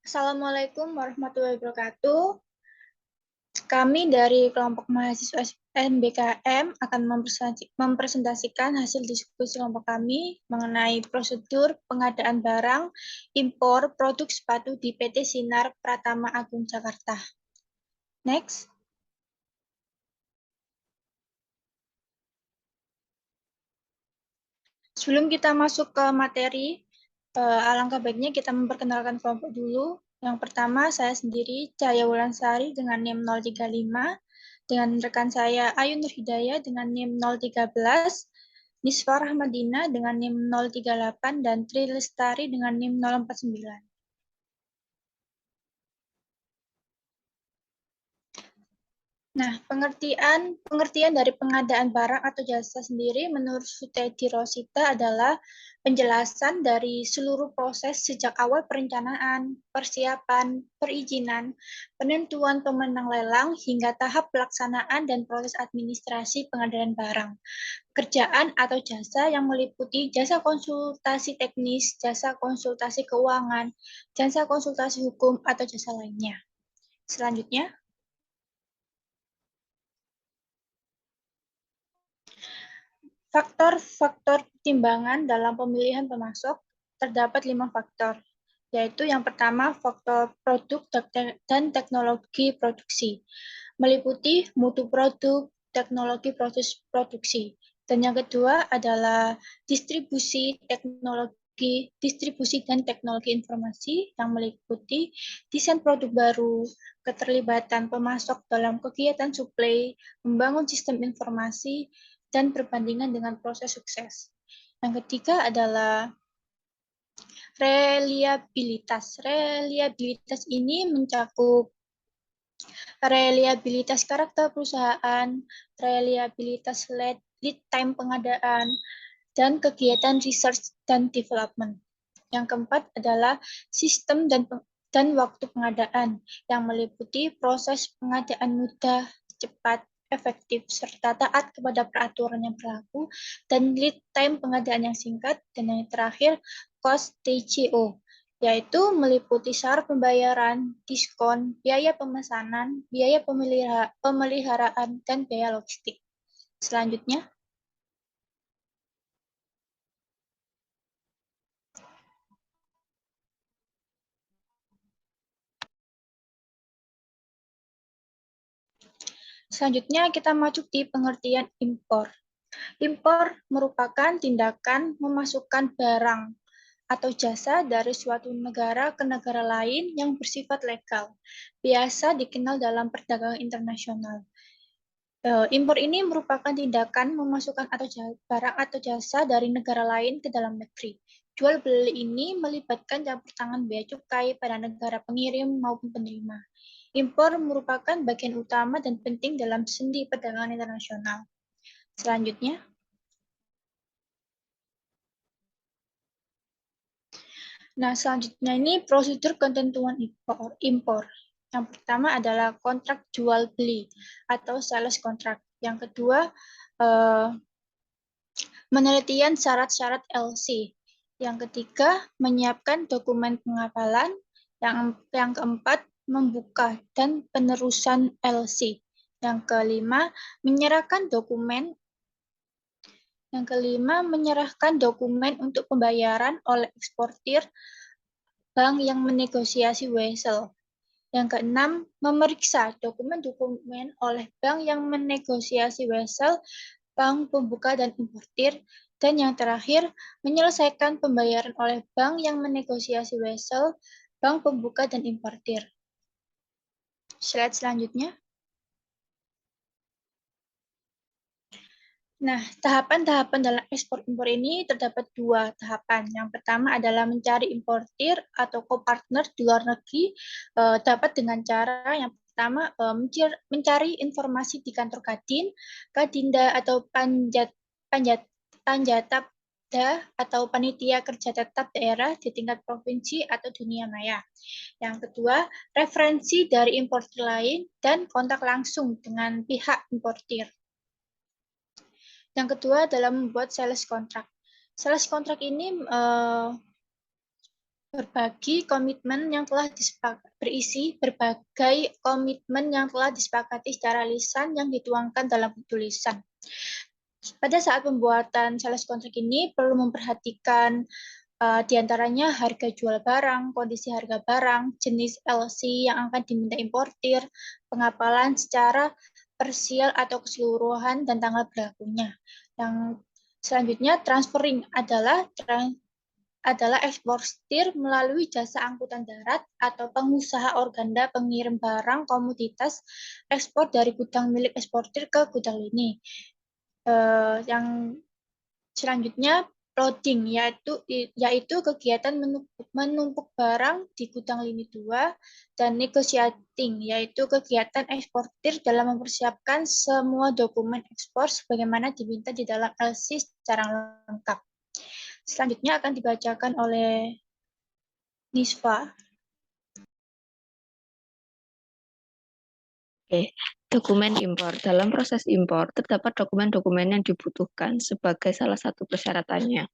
Assalamualaikum warahmatullahi wabarakatuh. Kami dari kelompok mahasiswa SNBKM akan mempresentasikan hasil diskusi kelompok kami mengenai prosedur pengadaan barang impor produk sepatu di PT Sinar Pratama Agung Jakarta. Next. Sebelum kita masuk ke materi, alangkah baiknya kita memperkenalkan kelompok dulu. Yang pertama, saya sendiri, Cahaya Wulansari dengan NIM 035, dengan rekan saya Ayu Nurhidayah dengan NIM 013, Nisfa Rahmadina dengan NIM 038, dan Tri Lestari dengan NIM 049. Nah, pengertian dari pengadaan barang atau jasa sendiri menurut Sutedi Rosita adalah penjelasan dari seluruh proses sejak awal perencanaan, persiapan, perizinan, penentuan pemenang lelang hingga tahap pelaksanaan dan proses administrasi pengadaan barang. Kerjaan atau jasa yang meliputi jasa konsultasi teknis, jasa konsultasi keuangan, jasa konsultasi hukum, atau jasa lainnya. Selanjutnya, faktor-faktor pertimbangan dalam pemilihan pemasok terdapat 5 faktor, yaitu yang pertama faktor produk dan teknologi produksi, meliputi mutu produk, teknologi proses produksi. Dan yang kedua adalah distribusi dan teknologi informasi yang meliputi desain produk baru, keterlibatan pemasok dalam kegiatan suplai, membangun sistem informasi, dan perbandingan dengan proses sukses. Yang ketiga adalah reliabilitas. Reliabilitas ini mencakup reliabilitas karakter perusahaan, reliabilitas lead time pengadaan, dan kegiatan research dan development. Yang keempat adalah sistem dan waktu pengadaan yang meliputi proses pengadaan mudah, cepat, efektif, serta taat kepada peraturan yang berlaku, dan lead time pengadaan yang singkat, dan yang terakhir, cost TCO, yaitu meliputi syarat pembayaran, diskon, biaya pemesanan, biaya pemeliharaan, dan biaya logistik. Selanjutnya, kita masuk di pengertian impor. Impor merupakan tindakan memasukkan barang atau jasa dari suatu negara ke negara lain yang bersifat legal, biasa dikenal dalam perdagangan internasional. Impor ini merupakan tindakan memasukkan barang atau jasa dari negara lain ke dalam negeri. Jual beli ini melibatkan campur tangan bea cukai pada negara pengirim maupun penerima. Impor merupakan bagian utama dan penting dalam sendi perdagangan internasional. Selanjutnya, selanjutnya ini prosedur ketentuan impor. Yang pertama adalah kontrak jual beli atau sales contract. Yang kedua, penelitian syarat-syarat LC. Yang ketiga, menyiapkan dokumen pengapalan. Yang keempat, membuka dan penerusan LC. Yang kelima, menyerahkan dokumen untuk pembayaran oleh eksportir bank yang menegosiasi wesel. Yang keenam, memeriksa dokumen-dokumen oleh bank yang menegosiasi wesel, bank pembuka dan importir. Dan yang terakhir, menyelesaikan pembayaran oleh bank yang menegosiasi wesel, bank pembuka dan importir. Slide selanjutnya. Nah, tahapan-tahapan dalam ekspor-impor ini terdapat 2 tahapan. Yang pertama adalah mencari importir atau co-partner di luar negeri, dapat dengan cara yang pertama mencari informasi di kantor Kadin, Kadinda atau Panjatapda atau Panitia Kerja Tetap Daerah di tingkat provinsi atau dunia maya. Yang kedua, referensi dari importir lain dan kontak langsung dengan pihak importir. Yang kedua adalah membuat sales contract. Sales contract ini berbagai komitmen yang telah disepakati secara lisan yang dituangkan dalam tulisan. Pada saat pembuatan sales kontrak ini perlu memperhatikan di antaranya harga jual barang, kondisi harga barang, jenis LC yang akan diminta importir, pengapalan secara parsial atau keseluruhan, dan tanggal berlakunya. Yang selanjutnya, transferring adalah eksportir melalui jasa angkutan darat atau pengusaha organda pengirim barang komoditas ekspor dari gudang milik eksportir ke gudang ini. Yang selanjutnya, loading yaitu kegiatan menumpuk barang di gudang lini 2, dan negotiating yaitu kegiatan eksportir dalam mempersiapkan semua dokumen ekspor sebagaimana diminta di dalam LC secara lengkap. Selanjutnya akan dibacakan oleh Nisfa. Oke, dokumen impor. Dalam proses impor, terdapat dokumen-dokumen yang dibutuhkan sebagai salah satu persyaratannya.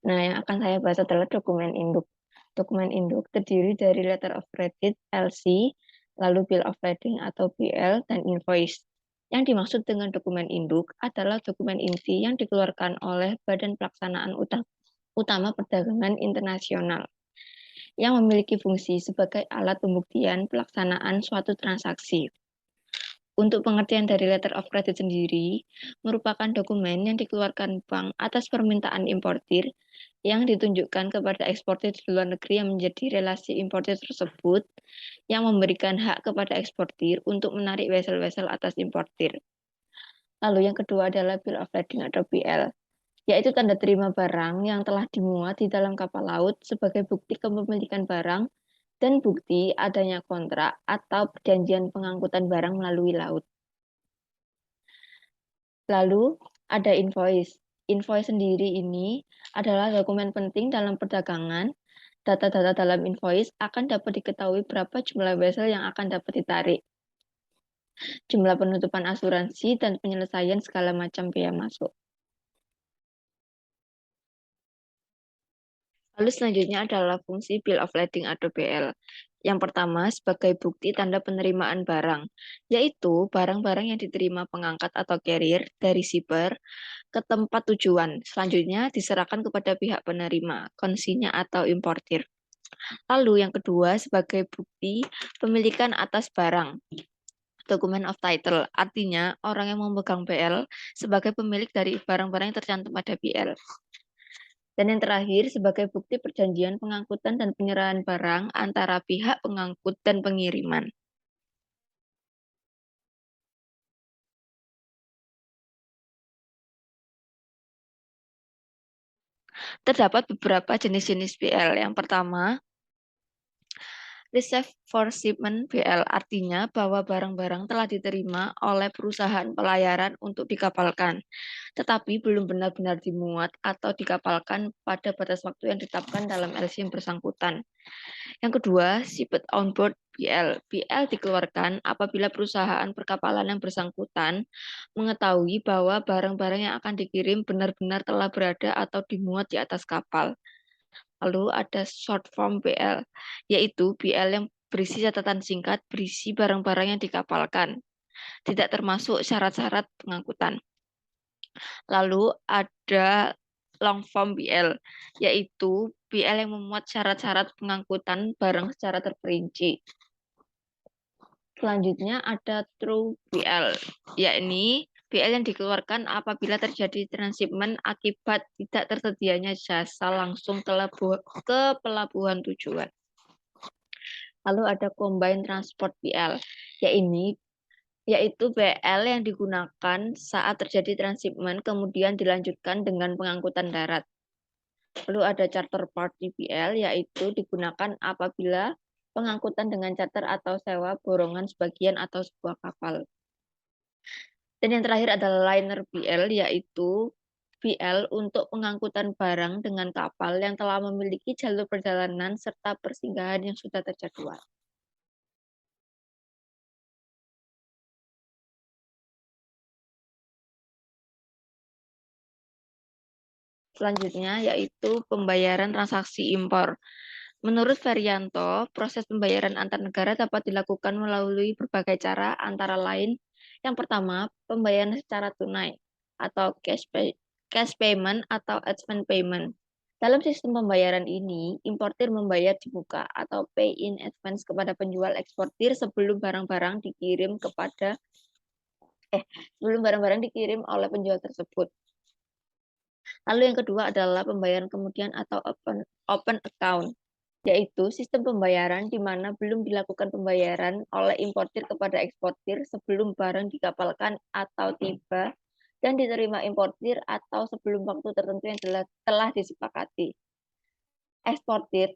Nah, yang akan saya bahas adalah dokumen induk. Dokumen induk terdiri dari letter of credit, LC, lalu bill of lading atau BL, dan invoice. Yang dimaksud dengan dokumen induk adalah dokumen inti yang dikeluarkan oleh Badan Pelaksanaan Utama Perdagangan Internasional yang memiliki fungsi sebagai alat pembuktian pelaksanaan suatu transaksi. Untuk pengertian dari letter of credit sendiri, merupakan dokumen yang dikeluarkan bank atas permintaan importir yang ditunjukkan kepada eksportir di luar negeri yang menjadi relasi importir tersebut yang memberikan hak kepada eksportir untuk menarik vessel-vessel atas importir. Lalu yang kedua adalah bill of lading atau BL, yaitu tanda terima barang yang telah dimuat di dalam kapal laut sebagai bukti kepemilikan barang dan bukti adanya kontrak atau perjanjian pengangkutan barang melalui laut. Lalu ada invoice. Invoice sendiri ini adalah dokumen penting dalam perdagangan. Data-data dalam invoice akan dapat diketahui berapa jumlah vessel yang akan dapat ditarik, jumlah penutupan asuransi, dan penyelesaian segala macam biaya masuk. Lalu selanjutnya adalah fungsi bill of lading atau BL. Yang pertama sebagai bukti tanda penerimaan barang, yaitu barang-barang yang diterima pengangkat atau carrier dari shipper ke tempat tujuan. Selanjutnya diserahkan kepada pihak penerima, konsinya atau importir. Lalu yang kedua sebagai bukti pemilikan atas barang. Document of title, artinya orang yang memegang BL sebagai pemilik dari barang-barang yang tercantum pada BL. Dan yang terakhir sebagai bukti perjanjian pengangkutan dan penyerahan barang antara pihak pengangkut dan pengiriman. Terdapat beberapa jenis-jenis BL. Yang pertama, Reserve for Shipment BL, artinya bahwa barang-barang telah diterima oleh perusahaan pelayaran untuk dikapalkan, tetapi belum benar-benar dimuat atau dikapalkan pada batas waktu yang ditetapkan dalam LC yang bersangkutan. Yang kedua, Shipped on Board BL. BL dikeluarkan apabila perusahaan perkapalan yang bersangkutan mengetahui bahwa barang-barang yang akan dikirim benar-benar telah berada atau dimuat di atas kapal. Lalu ada short form BL, yaitu BL yang berisi catatan singkat berisi barang-barang yang dikapalkan, tidak termasuk syarat-syarat pengangkutan. Lalu ada long form BL, yaitu BL yang memuat syarat-syarat pengangkutan barang secara terperinci. Selanjutnya ada true BL, yakni BL yang dikeluarkan apabila terjadi transshipment akibat tidak tersedianya jasa langsung ke pelabuhan tujuan. Lalu ada combined transport BL, yaitu BL yang digunakan saat terjadi transshipment kemudian dilanjutkan dengan pengangkutan darat. Lalu ada charter party BL, yaitu digunakan apabila pengangkutan dengan charter atau sewa borongan sebagian atau sebuah kapal. Dan yang terakhir adalah liner BL, yaitu BL untuk pengangkutan barang dengan kapal yang telah memiliki jalur perjalanan serta persinggahan yang sudah terjadwal. Selanjutnya yaitu pembayaran transaksi impor. Menurut Ferianto, proses pembayaran antar negara dapat dilakukan melalui berbagai cara, antara lain yang pertama, pembayaran secara tunai atau cash payment atau advance payment. Dalam sistem pembayaran ini, importir membayar di muka atau pay in advance kepada penjual eksportir sebelum barang-barang dikirim oleh penjual tersebut. Lalu yang kedua adalah pembayaran kemudian atau open account, yaitu sistem pembayaran di mana belum dilakukan pembayaran oleh importir kepada eksportir sebelum barang dikapalkan atau tiba dan diterima importir atau sebelum waktu tertentu yang telah disepakati. Eksportir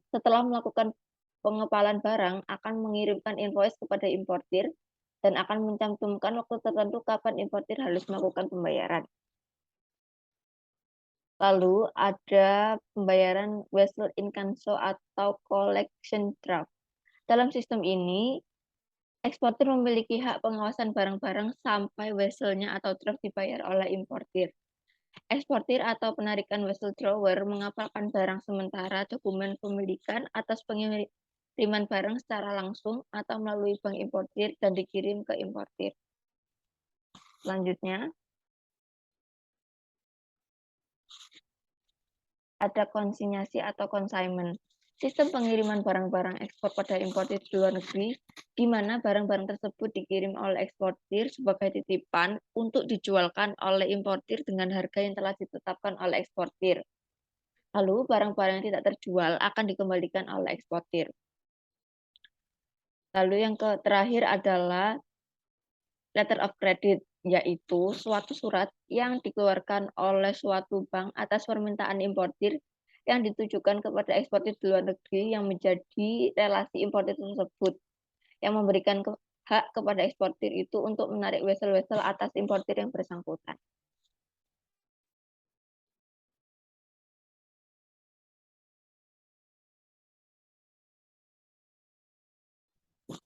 setelah melakukan pengepalan barang akan mengirimkan invoice kepada importir dan akan mencantumkan waktu tertentu kapan importir harus melakukan pembayaran. Lalu ada pembayaran vessel in canso atau collection draft. Dalam sistem ini, eksportir memiliki hak pengawasan barang-barang sampai vesselnya atau draft dibayar oleh importir. Eksportir atau penarikan vessel drawer mengapalkan barang sementara dokumen pemilikan atas pengiriman barang secara langsung atau melalui bank importir dan dikirim ke importir. Selanjutnya, ada konsinyasi atau consignment. Sistem pengiriman barang-barang ekspor pada importir di luar negeri, di mana barang-barang tersebut dikirim oleh eksportir sebagai titipan untuk dijualkan oleh importir dengan harga yang telah ditetapkan oleh eksportir. Lalu, barang-barang yang tidak terjual akan dikembalikan oleh eksportir. Lalu yang terakhir adalah letter of credit, yaitu suatu surat yang dikeluarkan oleh suatu bank atas permintaan importir yang ditujukan kepada eksportir di luar negeri yang menjadi relasi importir tersebut, yang memberikan hak kepada eksportir itu untuk menarik vessel-vessel atas importir yang bersangkutan.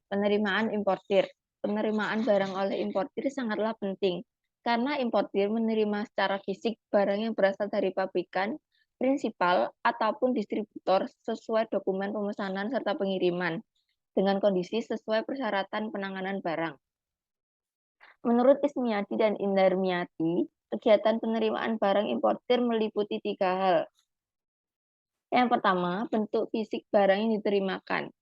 Penerimaan importir. Penerimaan barang oleh importir sangatlah penting, karena importir menerima secara fisik barang yang berasal dari pabrikan, prinsipal, ataupun distributor sesuai dokumen pemesanan serta pengiriman, dengan kondisi sesuai persyaratan penanganan barang. Menurut Ismiati dan Indarmiati, kegiatan penerimaan barang importir meliputi 3 hal. Yang pertama, bentuk fisik barang yang diterimakan.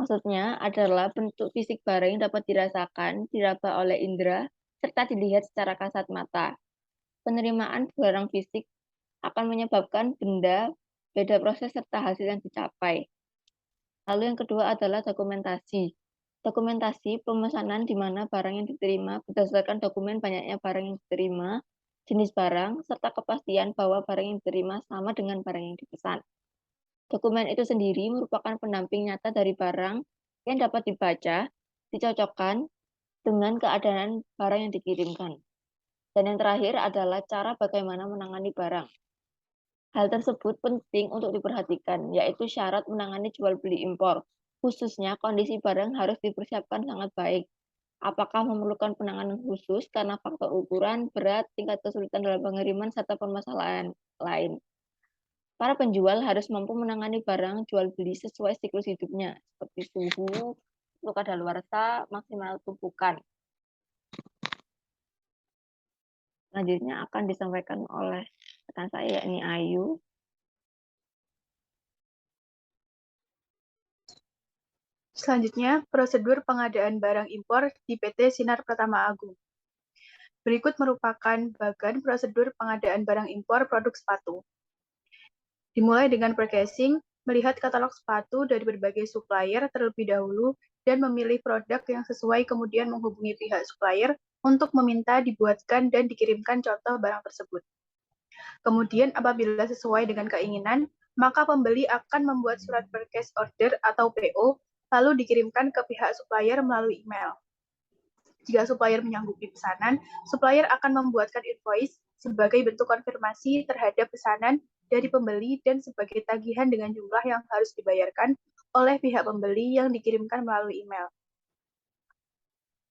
Maksudnya adalah bentuk fisik barang yang dapat dirasakan, diraba oleh indera, serta dilihat secara kasat mata. Penerimaan barang fisik akan menyebabkan benda, beda proses, serta hasil yang dicapai. Lalu yang kedua adalah dokumentasi. Dokumentasi pemesanan di mana barang yang diterima berdasarkan dokumen banyaknya barang yang diterima, jenis barang, serta kepastian bahwa barang yang diterima sama dengan barang yang dipesan. Dokumen itu sendiri merupakan pendamping nyata dari barang yang dapat dibaca, dicocokkan dengan keadaan barang yang dikirimkan. Dan yang terakhir adalah cara bagaimana menangani barang. Hal tersebut penting untuk diperhatikan, yaitu syarat menangani jual beli impor. Khususnya kondisi barang harus dipersiapkan sangat baik. Apakah memerlukan penanganan khusus karena faktor ukuran, berat, tingkat kesulitan dalam pengiriman, serta permasalahan lain. Para penjual harus mampu menangani barang jual beli sesuai siklus hidupnya, seperti suhu, untuk kadaluarsa, maksimal tumpukan. Selanjutnya akan disampaikan oleh rekan saya, yakni Ayu. Selanjutnya, prosedur pengadaan barang impor di PT Sinar Pratama Agung. Berikut merupakan bagian prosedur pengadaan barang impor produk sepatu. Dimulai dengan purchasing, melihat katalog sepatu dari berbagai supplier terlebih dahulu dan memilih produk yang sesuai, kemudian menghubungi pihak supplier untuk meminta dibuatkan dan dikirimkan contoh barang tersebut. Kemudian apabila sesuai dengan keinginan, maka pembeli akan membuat surat purchase order atau PO, lalu dikirimkan ke pihak supplier melalui email. Jika supplier menyanggupi pesanan, supplier akan membuatkan invoice sebagai bentuk konfirmasi terhadap pesanan dari pembeli dan sebagai tagihan dengan jumlah yang harus dibayarkan oleh pihak pembeli yang dikirimkan melalui email.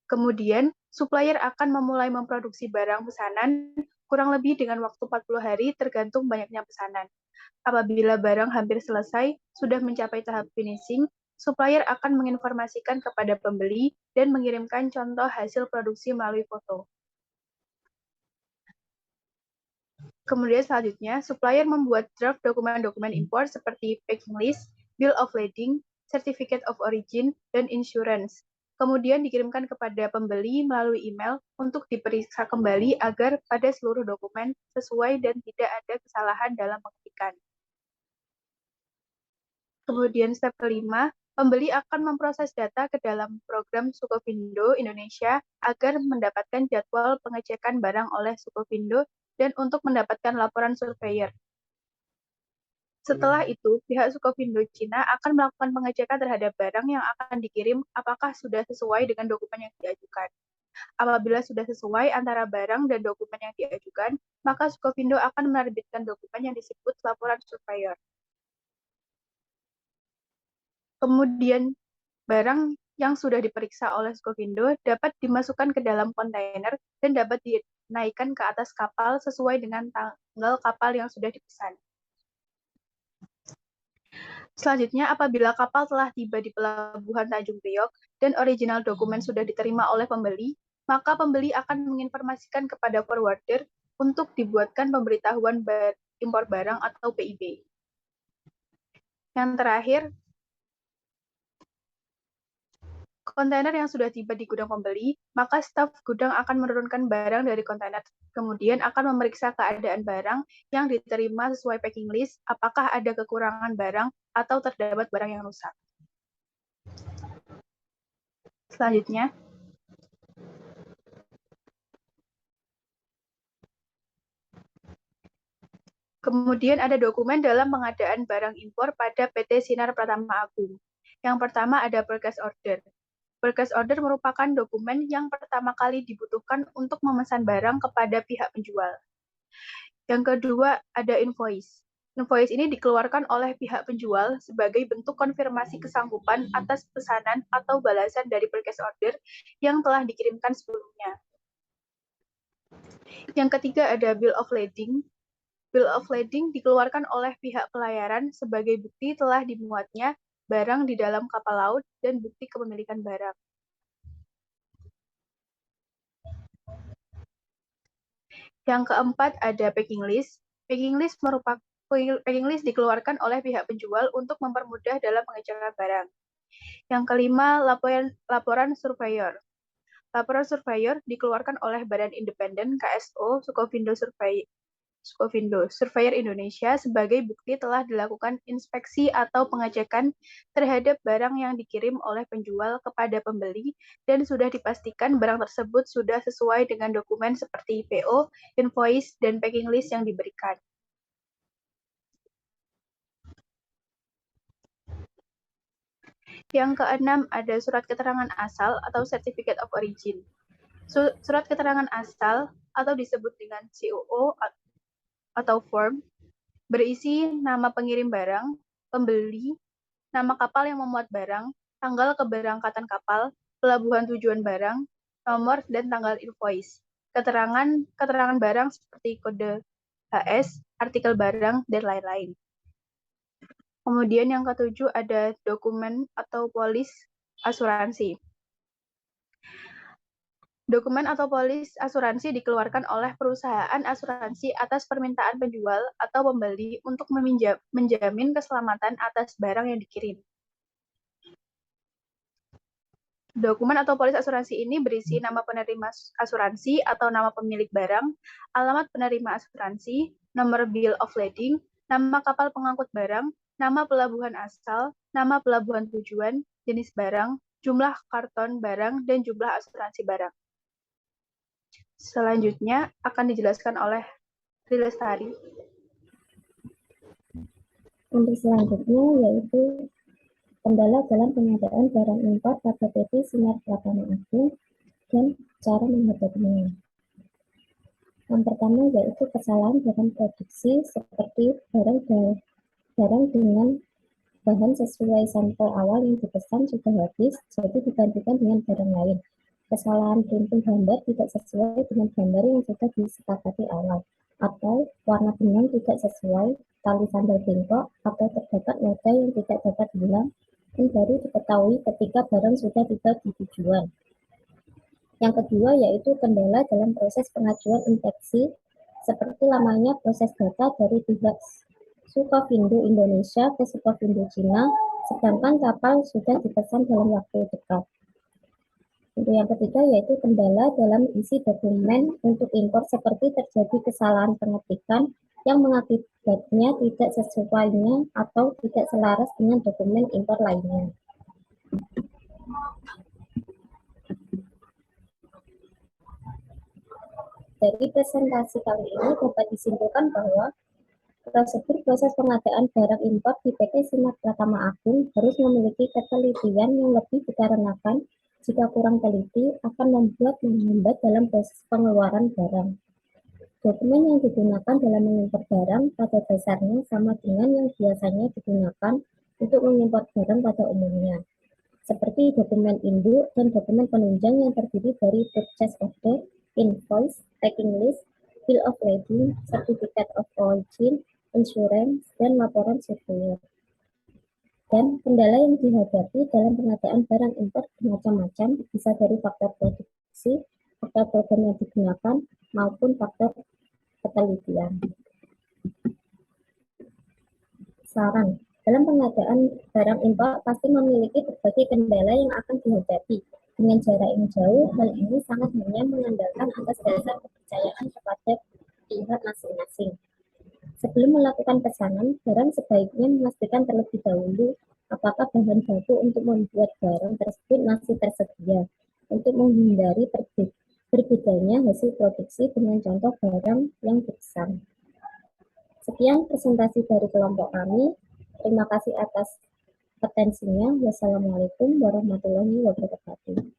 Kemudian, supplier akan memulai memproduksi barang pesanan kurang lebih dengan waktu 40 hari tergantung banyaknya pesanan. Apabila barang hampir selesai, sudah mencapai tahap finishing, supplier akan menginformasikan kepada pembeli dan mengirimkan contoh hasil produksi melalui foto. Kemudian selanjutnya, supplier membuat draft dokumen-dokumen impor seperti packing list, bill of lading, certificate of origin, dan insurance. Kemudian dikirimkan kepada pembeli melalui email untuk diperiksa kembali agar pada seluruh dokumen sesuai dan tidak ada kesalahan dalam pengetikan. Kemudian step kelima, pembeli akan memproses data ke dalam program Sukovindo Indonesia agar mendapatkan jadwal pengecekan barang oleh Sukovindo dan untuk mendapatkan laporan surveyor. Setelah itu, pihak Sukovindo Cina akan melakukan pengecekan terhadap barang yang akan dikirim apakah sudah sesuai dengan dokumen yang diajukan. Apabila sudah sesuai antara barang dan dokumen yang diajukan, maka Sukovindo akan menerbitkan dokumen yang disebut laporan surveyor. Kemudian, barang yang sudah diperiksa oleh Sukovindo dapat dimasukkan ke dalam kontainer dan dapat dinaikkan ke atas kapal sesuai dengan tanggal kapal yang sudah dipesan. Selanjutnya, apabila kapal telah tiba di pelabuhan Tanjung Priok dan original dokumen sudah diterima oleh pembeli, maka pembeli akan menginformasikan kepada forwarder untuk dibuatkan pemberitahuan impor barang atau PIB. Yang terakhir, kontainer yang sudah tiba di gudang pembeli, maka staf gudang akan menurunkan barang dari kontainer, kemudian akan memeriksa keadaan barang yang diterima sesuai packing list, apakah ada kekurangan barang atau terdapat barang yang rusak. Selanjutnya, kemudian ada dokumen dalam pengadaan barang impor pada PT Sinar Pratama Agung. Yang pertama ada purchase order. Purchase order merupakan dokumen yang pertama kali dibutuhkan untuk memesan barang kepada pihak penjual. Yang kedua ada invoice. Invoice ini dikeluarkan oleh pihak penjual sebagai bentuk konfirmasi kesanggupan atas pesanan atau balasan dari purchase order yang telah dikirimkan sebelumnya. Yang ketiga ada bill of lading. Bill of lading dikeluarkan oleh pihak pelayaran sebagai bukti telah dimuatnya barang di dalam kapal laut dan bukti kepemilikan barang. Yang keempat ada packing list. Packing list dikeluarkan oleh pihak penjual untuk mempermudah dalam pengecekan barang. Yang kelima, laporan surveyor. Laporan surveyor dikeluarkan oleh Badan Independen KSO Sukovindo Surveyor Indonesia sebagai bukti telah dilakukan inspeksi atau pengecekan terhadap barang yang dikirim oleh penjual kepada pembeli dan sudah dipastikan barang tersebut sudah sesuai dengan dokumen seperti PO, invoice, dan packing list yang diberikan. Yang keenam ada surat keterangan asal atau Certificate of Origin. Surat keterangan asal atau disebut dengan COO atau form berisi nama pengirim barang, pembeli, nama kapal yang memuat barang, tanggal keberangkatan kapal, pelabuhan tujuan barang, nomor dan tanggal invoice, keterangan barang seperti kode HS, artikel barang, dan lain-lain. Kemudian yang ketujuh ada dokumen atau polis asuransi. Dokumen atau polis asuransi dikeluarkan oleh perusahaan asuransi atas permintaan penjual atau pembeli untuk menjamin keselamatan atas barang yang dikirim. Dokumen atau polis asuransi ini berisi nama penerima asuransi atau nama pemilik barang, alamat penerima asuransi, nomor bill of lading, nama kapal pengangkut barang, nama pelabuhan asal, nama pelabuhan tujuan, jenis barang, jumlah karton barang, dan jumlah asuransi barang. Selanjutnya akan dijelaskan oleh Tri Lestari. Untuk selanjutnya yaitu kendala dalam pengadaan barang impor pada PT Sinar Pratama Agung dan cara menghadapinya. Yang pertama yaitu kesalahan dalam produksi seperti barang dengan bahan sesuai sampel awal yang dipesan sudah habis, jadi digantikan dengan barang lain. kesalahan printing gambar tidak sesuai dengan gambar yang sudah disepakati awal, atau warna benang tidak sesuai, tali sandal bengkok, atau terdapat noda yang tidak dapat hilang dan baru diketahui ketika barang sudah tiba di tujuan. Yang kedua yaitu kendala dalam proses pengajuan inspeksi, seperti lamanya proses data dari pihak Sukovindo Indonesia ke Sukovindo Cina, sedangkan kapal sudah dipesan dalam waktu dekat. Untuk yang ketiga yaitu kendala dalam isi dokumen untuk impor, seperti terjadi kesalahan pengetikan yang mengakibatnya tidak sesuainya atau tidak selaras dengan dokumen impor lainnya. Dari presentasi kali ini dapat disimpulkan bahwa prosedur proses pengadaan barang impor di PT Sinar Pratama Agung harus memiliki ketelitian yang lebih, dikarenakan jika kurang teliti akan membuat menghambat dalam proses pengeluaran barang. Dokumen yang digunakan dalam mengimpor barang pada dasarnya sama dengan yang biasanya digunakan untuk mengimpor barang pada umumnya, seperti dokumen induk dan dokumen penunjang yang terdiri dari purchase order, invoice, packing list, bill of lading, certificate of origin, insurance, dan laporan surveyor. Dan kendala yang dihadapi dalam pengadaan barang impor bermacam-macam, bisa dari faktor produksi, faktor program yang digunakan, maupun faktor ketelitian. Saran, dalam pengadaan barang impor pasti memiliki berbagai kendala yang akan dihadapi. Dengan jarak yang jauh, hal ini sangat hanya mengandalkan atas dasar kepercayaan kepada pihak masing-masing. Sebelum melakukan pesanan, barang sebaiknya memastikan terlebih dahulu apakah bahan baku untuk membuat barang tersebut masih tersedia, untuk menghindari berbedanya hasil produksi dengan contoh barang yang dipesan. Sekian presentasi dari kelompok kami. Terima kasih atas atensinya. Wassalamualaikum warahmatullahi wabarakatuh.